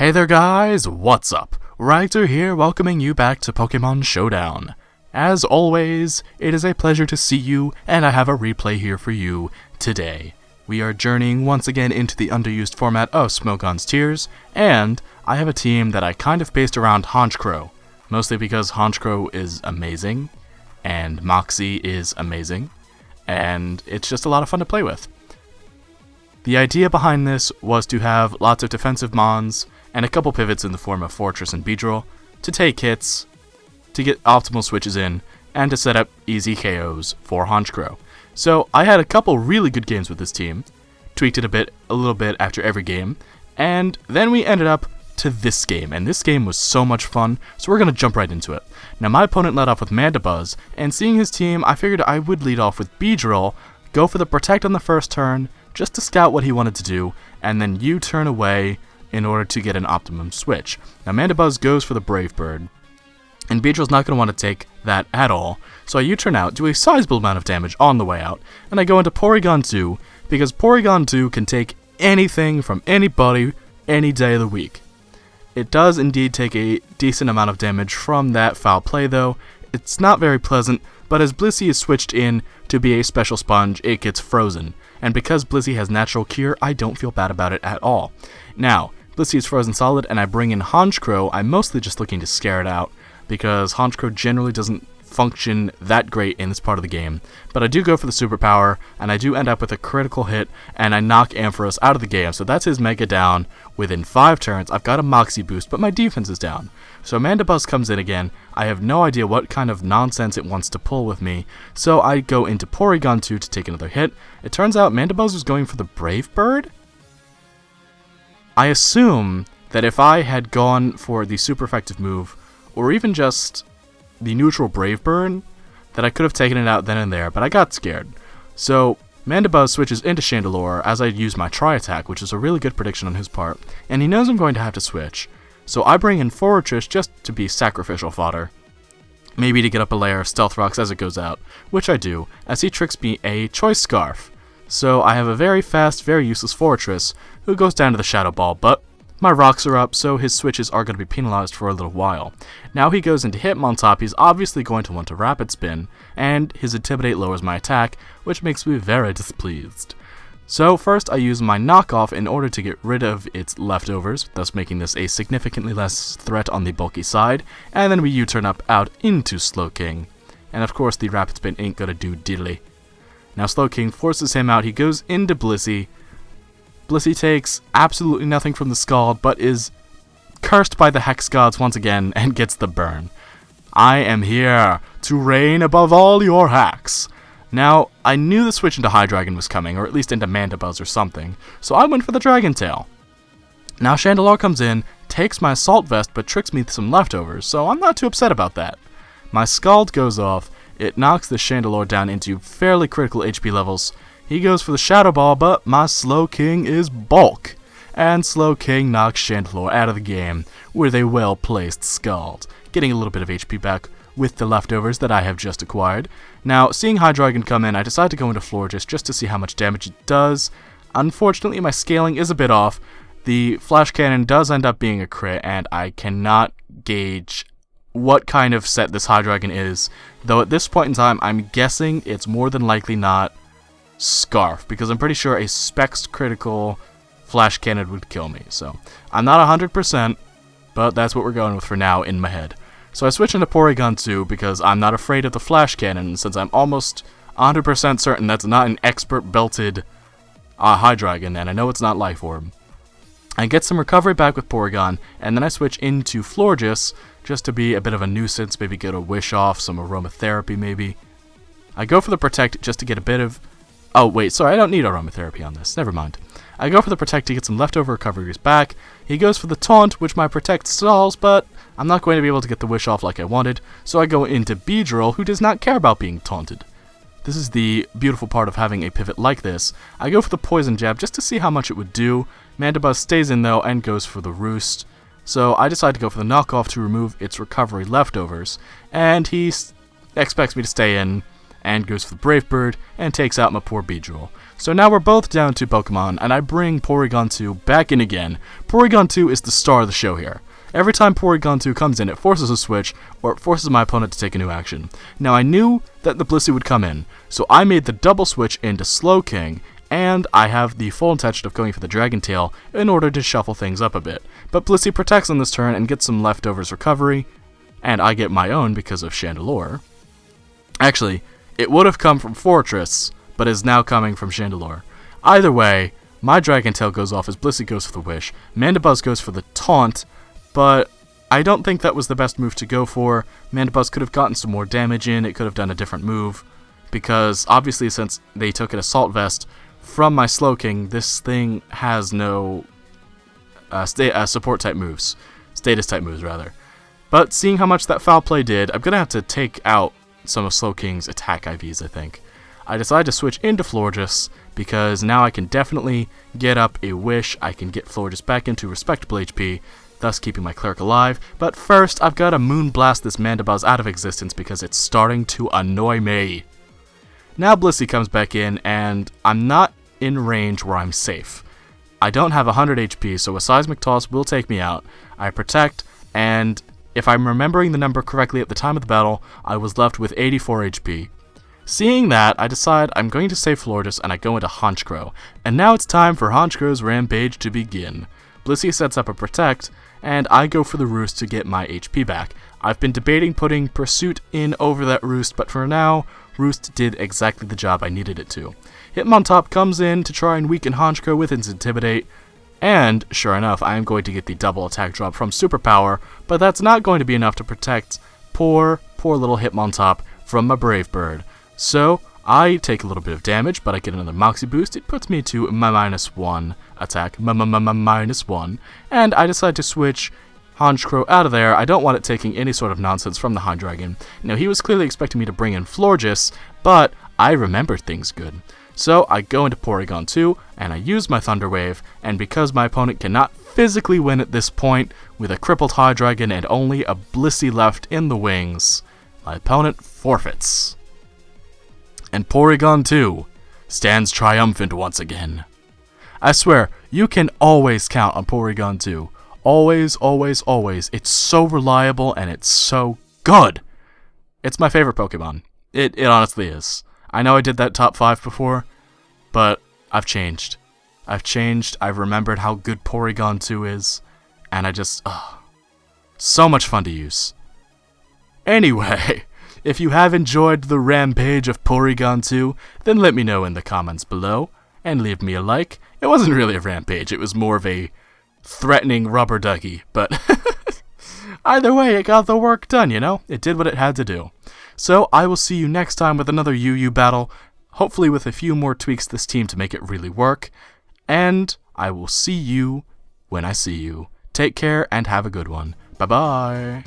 Hey there guys, what's up? Ragtter here, welcoming you back to Pokémon Showdown. As always, it is a pleasure to see you, and I have a replay here for you today. We are journeying once again into the underused format of Smogon's Tears, and I have a team that I kind of based around Honchkrow, mostly because Honchkrow is amazing, and Moxie is amazing, and it's just a lot of fun to play with. The idea behind this was to have lots of defensive mons, and a couple pivots in the form of Fortress and Beedrill, to take hits, to get optimal switches in, and to set up easy KOs for Honchkrow. So I had a couple really good games with this team, tweaked it a little bit after every game, and then we ended up to this game, and this game was so much fun, so we're going to jump right into it. Now my opponent led off with Mandibuzz, and seeing his team, I figured I would lead off with Beedrill, go for the Protect on the first turn, just to scout what he wanted to do, and then U-turn away in order to get an optimum switch. Now Mandibuzz goes for the Brave Bird, and Beedrill's not going to want to take that at all, so I U-turn out, do a sizable amount of damage on the way out, and I go into Porygon2, because Porygon2 can take anything from anybody, any day of the week. It does indeed take a decent amount of damage from that foul play though. It's not very pleasant, but as Blissey is switched in to be a special sponge, it gets frozen. And because Blissey has natural cure, I don't feel bad about it at all. Now, Blissey is frozen solid, and I bring in Honchkrow. I'm mostly just looking to scare it out, because Honchkrow generally doesn't function that great in this part of the game. But I do go for the superpower, and I do end up with a critical hit, and I knock Ampharos out of the game, so that's his Mega down within 5 turns. I've got a Moxie boost, but my defense is down. So Mandibuzz comes in again. I have no idea what kind of nonsense it wants to pull with me, so I go into Porygon2 to take another hit. It turns out Mandibuzz was going for the Brave Bird? I assume that if I had gone for the super effective move, or even just the neutral Brave Bird, that I could have taken it out then and there, but I got scared. So Mandibuzz switches into Chandelure as I use my Tri-Attack, which is a really good prediction on his part, and he knows I'm going to have to switch. So I bring in Fortress just to be sacrificial fodder, maybe to get up a layer of Stealth Rocks as it goes out, which I do, as he tricks me a Choice Scarf. So I have a very fast, very useless Fortress, who goes down to the Shadow Ball, but my rocks are up, so his switches are going to be penalized for a little while. Now he goes into Hitmontop, he's obviously going to want to Rapid Spin, and his Intimidate lowers my attack, which makes me very displeased. So first I use my knockoff in order to get rid of its leftovers, thus making this a significantly less threat on the bulky side, and then we U-turn up out into Slowking. And of course the Rapid Spin ain't gonna do diddly. Now Slowking forces him out, he goes into Blissey. Blissey takes absolutely nothing from the Scald, but is cursed by the Hex Gods once again and gets the burn. I am here to reign above all your hacks. Now, I knew the switch into Hydreigon was coming, or at least into Mandibuzz or something, so I went for the Dragon Tail. Now Chandelure comes in, takes my Assault Vest, but tricks me with some leftovers, so I'm not too upset about that. My Scald goes off, it knocks the Chandelure down into fairly critical HP levels. He goes for the Shadow Ball, but my Slowking is bulk, and Slowking knocks Chandelure out of the game with a well-placed Scald, getting a little bit of HP back with the leftovers that I have just acquired. Now, seeing Hydreigon come in, I decide to go into Florges just to see how much damage it does. Unfortunately, my scaling is a bit off. The Flash Cannon does end up being a crit, and I cannot gauge what kind of set this Hydreigon is, though at this point in time, I'm guessing it's more than likely not Scarf, because I'm pretty sure a Specs critical Flash Cannon would kill me. So, I'm not 100%, but that's what we're going with for now in my head. So I switch into Porygon2 because I'm not afraid of the Flash Cannon, since I'm almost 100% certain that's not an expert belted Hydreigon, and I know it's not Life Orb. I get some recovery back with Porygon, and then I switch into Florges just to be a bit of a nuisance, maybe get a Wish off, some Aromatherapy maybe. I go for the Protect just to get a bit of... Oh wait, sorry, I don't need Aromatherapy on this, never mind. I go for the Protect to get some leftover recoveries back. He goes for the Taunt, which my Protect stalls, but I'm not going to be able to get the Wish off like I wanted, so I go into Beedrill, who does not care about being taunted. This is the beautiful part of having a pivot like this. I go for the Poison Jab just to see how much it would do. Mandibuzz stays in though and goes for the Roost. So I decide to go for the knockoff to remove its recovery leftovers, and he expects me to stay in and goes for the Brave Bird and takes out my poor Beedrill. So now we're both down 2 Pokemon, and I bring Porygon2 back in again. Porygon2 is the star of the show here. Every time Porygon2 comes in, it forces a switch, or it forces my opponent to take a new action. Now I knew that the Blissey would come in, so I made the double switch into Slowking, and I have the full intention of going for the Dragon Tail in order to shuffle things up a bit. But Blissey protects on this turn and gets some leftovers recovery, and I get my own because of Chandelure. Actually, it would have come from Fortress, but is now coming from Chandelure. Either way, my Dragon Tail goes off as Blissey goes for the Wish, Mandibuzz goes for the Taunt, but I don't think that was the best move to go for. Mandibuzz could have gotten some more damage in, it could have done a different move, because obviously since they took an Assault Vest from my Slowking, this thing has no support type moves. Status type moves, rather. But seeing how much that foul play did, I'm going to have to take out some of Slowking's attack IVs, I think. I decided to switch into Florges, because now I can definitely get up a Wish. I can get Florges back into respectable HP, thus keeping my Cleric alive. But first, I've got to Moonblast this Mandibuzz out of existence because it's starting to annoy me. Now Blissey comes back in, and I'm not in range where I'm safe. I don't have 100 HP, so a Seismic Toss will take me out. I protect, and if I'm remembering the number correctly at the time of the battle, I was left with 84 HP. Seeing that, I decide I'm going to save Florges, and I go into Honchkrow. And now it's time for Honchkrow's rampage to begin. Blissey sets up a Protect, and I go for the Roost to get my HP back. I've been debating putting Pursuit in over that Roost, but for now, Roost did exactly the job I needed it to. Hitmontop comes in to try and weaken Honchkrow with its Intimidate, and sure enough, I am going to get the double attack drop from Superpower, but that's not going to be enough to protect poor little Hitmontop from my Brave Bird. So, I take a little bit of damage, but I get another Moxie Boost. It puts me to my -1 attack, -1, and I decide to switch Honchkrow out of there. I don't want it taking any sort of nonsense from the Hydreigon. Now, he was clearly expecting me to bring in Florges, but I remembered things good. So I go into Porygon2, and I use my Thunder Wave, and because my opponent cannot physically win at this point, with a crippled Hydreigon and only a Blissey left in the wings, my opponent forfeits. And Porygon2 stands triumphant once again. I swear, you can always count on Porygon2. Always, always, always. It's so reliable, and it's so good. It's my favorite Pokemon. It honestly is. I know I did that top 5 before, but I've changed. I've remembered how good Porygon2 is, and I just, so much fun to use. Anyway, if you have enjoyed the rampage of Porygon2, then let me know in the comments below, and leave me a like. It wasn't really a rampage, it was more of a threatening rubber ducky, but either way, it got the work done, you know? It did what it had to do. So, I will see you next time with another UU battle, hopefully with a few more tweaks to this team to make it really work, and I will see you when I see you. Take care and have a good one. Bye-bye.